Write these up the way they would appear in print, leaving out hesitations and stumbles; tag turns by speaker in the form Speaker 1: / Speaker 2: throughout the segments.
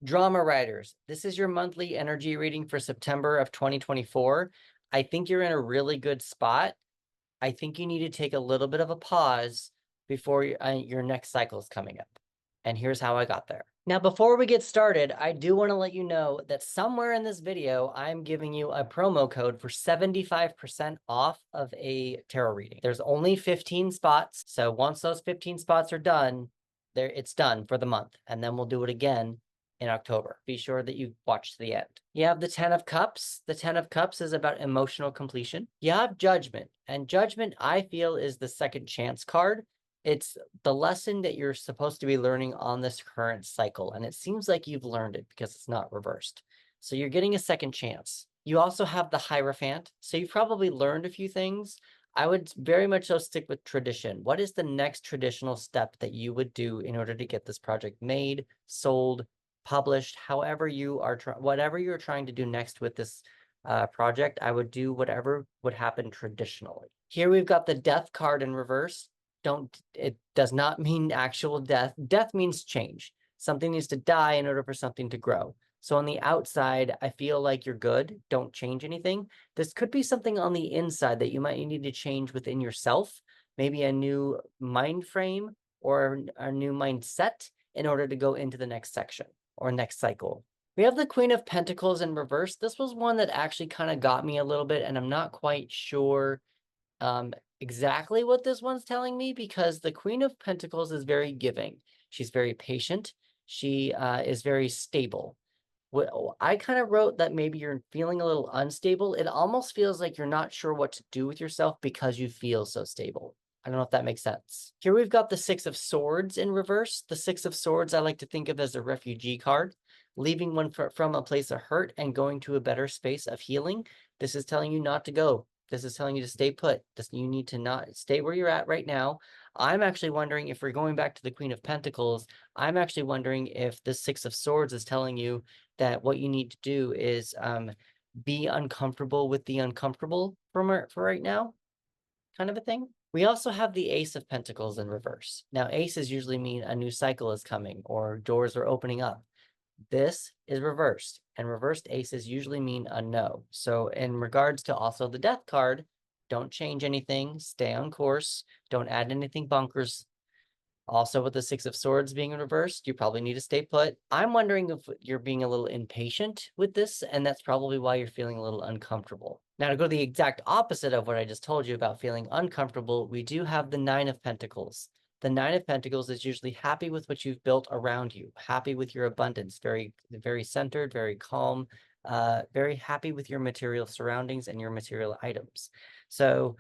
Speaker 1: Drama writers, this is your monthly energy reading for September of 2024. I think you're in a really good spot. I think you need to take a little bit of a pause before your next cycle is coming up. And here's how I got there. Now, before we get started, I do want to let you know that somewhere in this video, I'm giving you a promo code for 75% off of a tarot reading. There's only 15 spots. So once those 15 spots are done, it's done for the month. And then we'll do it again in October. Be sure that you watch to the end. You have the 10 of Cups. The 10 of Cups is about emotional completion. You have Judgment, and Judgment, I feel, is the second chance card. It's the lesson that you're supposed to be learning on this current cycle, and it seems like you've learned it because it's not reversed. So you're getting a second chance. You also have the Hierophant, so you've probably learned a few things. I would very much so stick with tradition. What is the next traditional step that you would do in order to get this project made, sold, published, however you are whatever you're trying to do next with this project, I would do whatever would happen traditionally. Here we've got the Death card in reverse. It does not mean actual death. Death means change. Something needs to die in order for something to grow. So on the outside, I feel like you're good. Don't change anything. This could be something on the inside that you might need to change within yourself, maybe a new mind frame or a new mindset in order to go into the next section or next cycle. We have the Queen of Pentacles in reverse. This was one that actually kind of got me a little bit, and I'm not quite sure exactly what this one's telling me, because the Queen of Pentacles is very giving. She's very patient. She is very stable. I kind of wrote that maybe you're feeling a little unstable. It almost feels like you're not sure what to do with yourself because you feel so stable. I don't know if that makes sense. Here we've got the Six of Swords in reverse. The Six of Swords I like to think of as a refugee card, leaving one from a place of hurt and going to a better space of healing. This is telling you not to go. This is telling you to stay put. You need to not stay where you're at right now. I'm actually wondering if we're going back to the Queen of Pentacles. I'm actually wondering if the Six of Swords is telling you that what you need to do is be uncomfortable with the uncomfortable for right now, kind of a thing. We also have the Ace of Pentacles in reverse. Now, aces usually mean a new cycle is coming or doors are opening up. This is reversed, and reversed aces usually mean a no. So in regards to also the Death card, don't change anything, stay on course, don't add anything bunkers. Also, with the Six of Swords being reversed, you probably need to stay put. I'm wondering if you're being a little impatient with this, and that's probably why you're feeling a little uncomfortable. Now, to go the exact opposite of what I just told you about feeling uncomfortable, we do have the Nine of Pentacles. The Nine of Pentacles is usually happy with what you've built around you, happy with your abundance, very, very centered, very calm, very happy with your material surroundings and your material items. So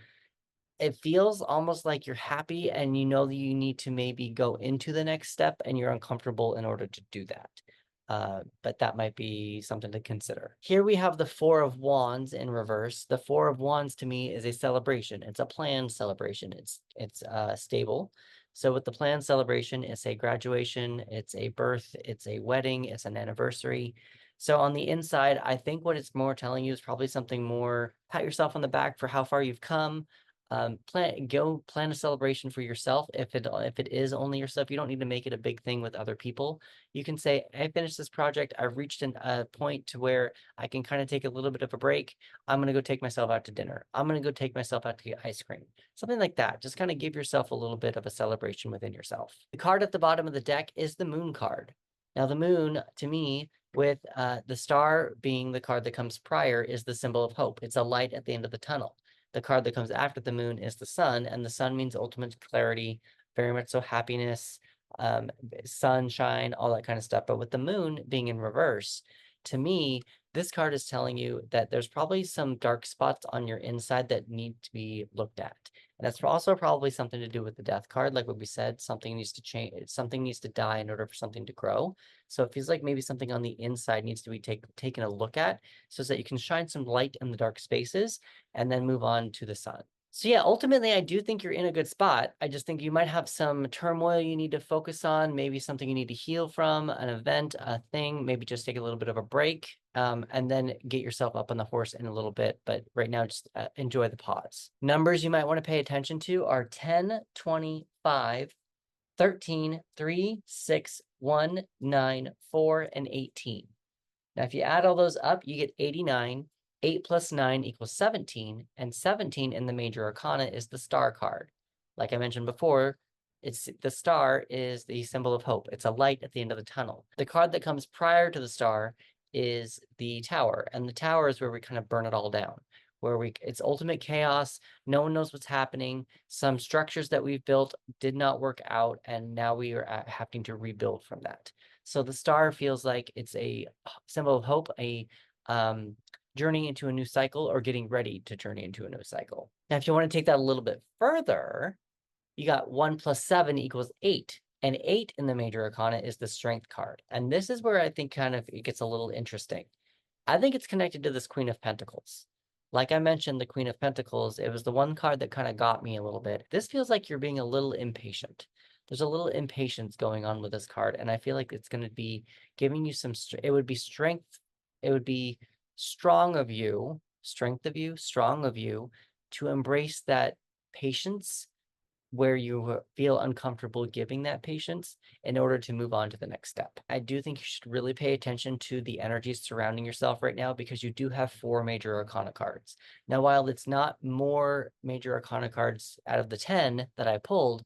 Speaker 1: it feels almost like you're happy and you know that you need to maybe go into the next step and you're uncomfortable in order to do that. But that might be something to consider. Here we have the Four of Wands in reverse. The Four of Wands to me is a celebration. It's a planned celebration. It's stable. So with the planned celebration, it's a graduation, it's a birth, it's a wedding, it's an anniversary. So on the inside, I think what it's more telling you is probably something more, pat yourself on the back for how far you've come. Plan a celebration for yourself. If it is only yourself, you don't need to make it a big thing with other people. You can say, I finished this project. I've reached a point to where I can kind of take a little bit of a break. I'm gonna go take myself out to dinner. I'm gonna go take myself out to get ice cream. Something like that. Just kind of give yourself a little bit of a celebration within yourself. The card at the bottom of the deck is the Moon card. Now the moon, to me, with the star being the card that comes prior, is the symbol of hope. It's a light at the end of the tunnel. The card that comes after the moon is the sun, and the sun means ultimate clarity, very much so happiness, sunshine, all that kind of stuff. But with the moon being in reverse, to me, this card is telling you that there's probably some dark spots on your inside that need to be looked at. And that's also probably something to do with the Death card. Like what we said, something needs to change, something needs to die in order for something to grow. So it feels like maybe something on the inside needs to be taken a look at so that you can shine some light in the dark spaces and then move on to the sun. So yeah, ultimately, I do think you're in a good spot. I just think you might have some turmoil you need to focus on, maybe something you need to heal from, an event, a thing, maybe just take a little bit of a break, and then get yourself up on the horse in a little bit. But right now, just enjoy the pause. Numbers you might want to pay attention to are 10, 25, 13, 3, 6, 1, 9, 4, and 18. Now, if you add all those up, you get 89. 8 plus 9 equals 17, and 17 in the major arcana is the star card. Like I mentioned before, the star is the symbol of hope. It's a light at the end of the tunnel. The card that comes prior to the star is the tower, and the tower is where we kind of burn it all down, where it's ultimate chaos. No one knows what's happening. Some structures that we've built did not work out, and now we are having to rebuild from that. So the star feels like it's a symbol of hope, a journey into a new cycle, or getting ready to journey into a new cycle. Now, if you want to take that a little bit further, you got 1 plus 7 equals 8. And 8 in the major arcana is the strength card. And this is where I think kind of it gets a little interesting. I think it's connected to this Queen of Pentacles. Like I mentioned, the Queen of Pentacles, it was the one card that kind of got me a little bit. This feels like you're being a little impatient. There's a little impatience going on with this card, and I feel like it's going to be giving you some, it would be strength, it would be strong of you, strong of you to embrace that patience where you feel uncomfortable giving that patience in order to move on to the next step. I do think you should really pay attention to the energies surrounding yourself right now, because you do have 4 major arcana cards. Now, while it's not more major arcana cards out of the 10 that I pulled,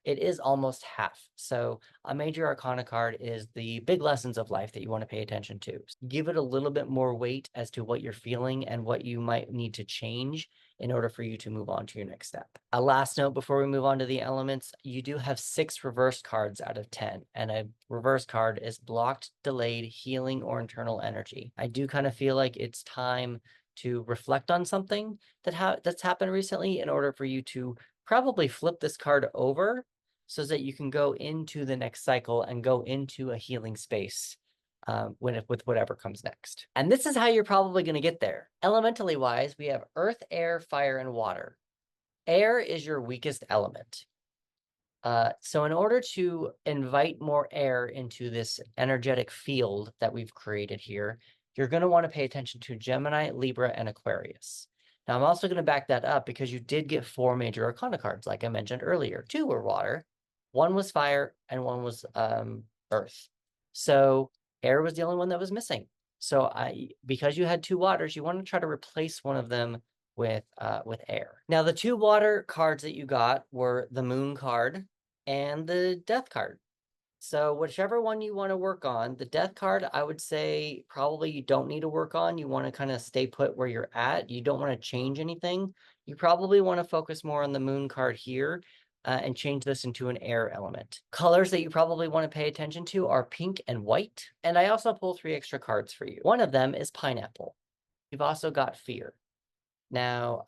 Speaker 1: it is almost half. So a major arcana card is the big lessons of life that you want to pay attention to. Give it a little bit more weight as to what you're feeling and what you might need to change in order for you to move on to your next step. A last note before we move on to the elements, you do have 6 reverse cards out of 10, and a reverse card is blocked, delayed, healing, or internal energy. I do kind of feel like it's time to reflect on something that's happened recently in order for you to probably flip this card over so that you can go into the next cycle and go into a healing space with whatever comes next. And this is how you're probably going to get there. Elementally wise, we have earth, air, fire, and water. Air is your weakest element. So in order to invite more air into this energetic field that we've created here, you're going to want to pay attention to Gemini, Libra, and Aquarius. Now, I'm also going to back that up because you did get 4 major arcana cards, like I mentioned earlier. 2 were water, 1 was fire, and 1 was earth. So air was the only one that was missing. So because you had 2 waters, you want to try to replace one of them with air. Now, the 2 water cards that you got were the moon card and the death card. So whichever one you want to work on, the death card, I would say probably you don't need to work on. You want to kind of stay put where you're at. You don't want to change anything. You probably want to focus more on the moon card here and change this into an air element. Colors that you probably want to pay attention to are pink and white. And I also pull 3 extra cards for you. One of them is pineapple. You've also got fear. Now,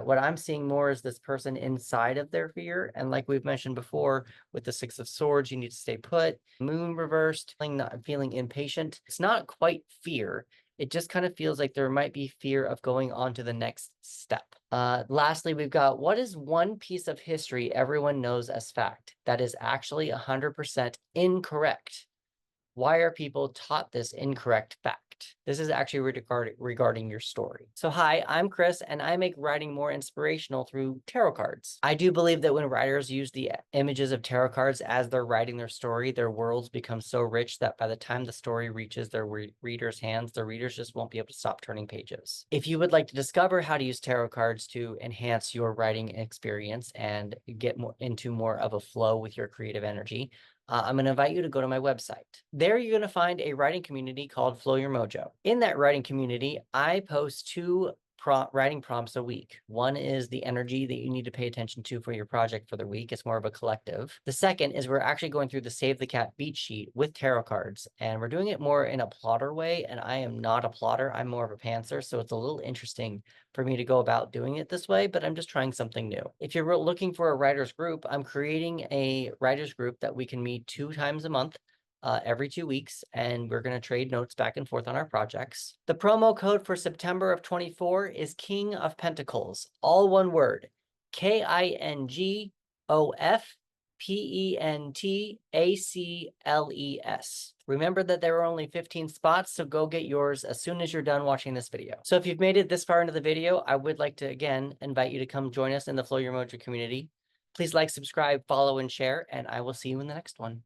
Speaker 1: what I'm seeing more is this person inside of their fear. And like we've mentioned before, with the 6 of Swords, you need to stay put. Moon reversed, feeling impatient. It's not quite fear. It just kind of feels like there might be fear of going on to the next step. Lastly, we've got, what is one piece of history everyone knows as fact that is actually 100% incorrect? Why are people taught this incorrect fact? This is actually regarding your story. So hi, I'm Chris, and I make writing more inspirational through tarot cards. I do believe that when writers use the images of tarot cards as they're writing their story, their worlds become so rich that by the time the story reaches their reader's hands, the readers just won't be able to stop turning pages. If you would like to discover how to use tarot cards to enhance your writing experience and get into more of a flow with your creative energy, I'm going to invite you to go to my website. There you're going to find a writing community called Flow Your Mojo. In that writing community, I post 2 writing prompts a week. One is the energy that you need to pay attention to for your project for the week. It's more of a collective. The second is we're actually going through the Save the Cat beat sheet with tarot cards, and we're doing it more in a plotter way, and I am not a plotter. I'm more of a pantser, so it's a little interesting for me to go about doing it this way, but I'm just trying something new. If you're looking for a writer's group, I'm creating a writer's group that we can meet 2 times a month. Every 2 weeks, and we're going to trade notes back and forth on our projects. The promo code for September of 24 is King of Pentacles, all one word, KINGOFPENTACLES. Remember that there are only 15 spots, so go get yours as soon as you're done watching this video. So if you've made it this far into the video, I would like to, again, invite you to come join us in the Flow Your Mojo community. Please like, subscribe, follow, and share, and I will see you in the next one.